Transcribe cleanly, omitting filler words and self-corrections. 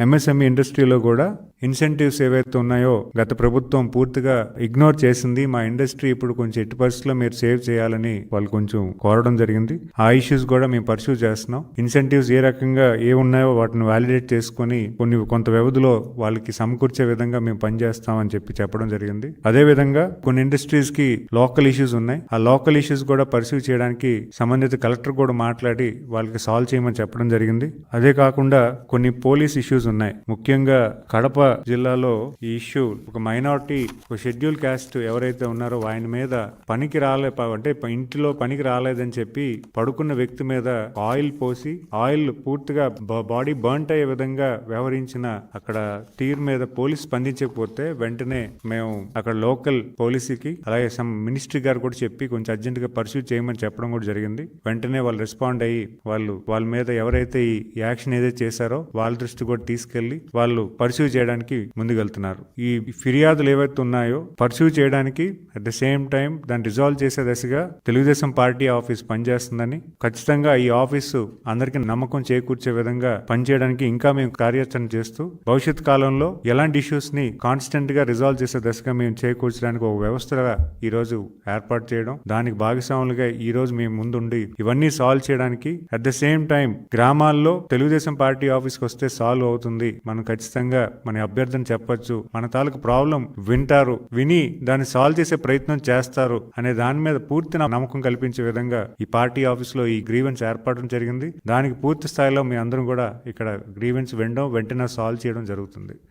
MSME ఇండస్ట్రీలో కూడా incentives ఏవైతే ఉన్నాయో గత ప్రభుత్వం పూర్తిగా ఇగ్నోర్ చేసింది. మా ఇండస్ట్రీ ఇప్పుడు కొంచెం ఎట్టి పరిస్థితుల్లో మీరు సేవ్ చేయాలని వాళ్ళు కొంచెం కోరడం జరిగింది. ఆ ఇష్యూస్ కూడా మేము పర్సూ చేస్తున్నాం. ఇన్సెంటివ్స్ ఏ రకంగా ఏ ఉన్నాయో వాటిని వ్యాలిడేట్ చేసుకుని కొంత వ్యవధిలో వాళ్ళకి సమకూర్చే విధంగా మేము పనిచేస్తామని చెప్పడం జరిగింది. అదే విధంగా కొన్ని ఇండస్ట్రీస్ కి లోకల్ ఇష్యూస్ ఉన్నాయి. ఆ లోకల్ ఇష్యూస్ కూడా పర్సూ చేయడానికి సంబంధిత కలెక్టర్ కూడా మాట్లాడి వాళ్ళకి సాల్వ్ చేయమని చెప్పడం జరిగింది. అదే కాకుండా కొన్ని పోలీస్ ఇష్యూస్ ఉన్నాయి. ముఖ్యంగా కడప జిల్లాలో ఈ ఇష్యూ ఒక మైనారిటీ, ఒక షెడ్యూల్ క్యాస్ట్ ఎవరైతే ఉన్నారో ఆయన మీద అంటే ఇంటిలో పనికి రాలేదని చెప్పి పడుకున్న వ్యక్తి మీద ఆయిల్ పోసి ఆయిల్ పూర్తిగా బాడీ బర్న్ట్ అయ్యే విధంగా వ్యవహరించిన అక్కడ తీరు మీద పోలీస్ స్పందించకపోతే వెంటనే మేము అక్కడ లోకల్ పోలీసుకి అలాగే మినిస్ట్రీ గారు కూడా చెప్పి కొంచెం అర్జెంట్ గా పర్సూ చేయమని చెప్పడం కూడా జరిగింది. వెంటనే వాళ్ళు రెస్పాండ్ అయ్యి వాళ్ళ మీద ఎవరైతే ఈ యాక్షన్ ఏదైతే చేశారో వాళ్ళ దృష్టి కూడా తీసుకెళ్లి వాళ్ళు పర్సూ చేయడానికి ముందుకెళ్తున్నారు. ఈ ఫిర్యాదులు ఏవైతే ఉన్నాయో పర్సూ చేయడానికి అట్ ద సేమ్ టైం దాన్ని రిజాల్వ్ చేసే దశగా తెలుగుదేశం పార్టీ ఆఫీస్ పనిచేస్తుందని, ఖచ్చితంగా ఈ ఆఫీసు అందరికీ నమ్మకం చేకూర్చే విధంగా పనిచేయడానికి ఇంకా మేము కార్యాచరణ చేస్తూ భవిష్యత్ కాలంలో ఎలాంటి ఇష్యూస్ ని కాన్స్టెంట్ గా రిజాల్వ్ చేసే దశగా మేము చేకూర్చడానికి ఒక వ్యవస్థగా ఈ రోజు ఏర్పాటు చేయడం, దానికి భాగస్వాములుగా ఈ రోజు మేము ముందుండి ఇవన్నీ సాల్వ్ చేయడానికి అట్ ద సేమ్ టైం గ్రామాల్లో తెలుగుదేశం పార్టీ ఆఫీస్కి వస్తే సాల్వ్ అవుతుంది, మనం ఖచ్చితంగా మన అభ్యర్థన చెప్పొచ్చు, మన తాలూకు ప్రాబ్లం వింటారు, విని దాన్ని సాల్వ్ చేసే ప్రయత్నం చేస్తారు అనే దాని మీద పూర్తి నమ్మకం కల్పించే విధంగా ఈ పార్టీ ఆఫీస్ లో ఈ గ్రీవెన్స్ ఏర్పడడం జరిగింది. దానికి పూర్తి స్థాయిలో మీ అందరం కూడా ఇక్కడ గ్రీవెన్స్ వినడం వెంటనే సాల్వ్ చేయడం జరుగుతుంది.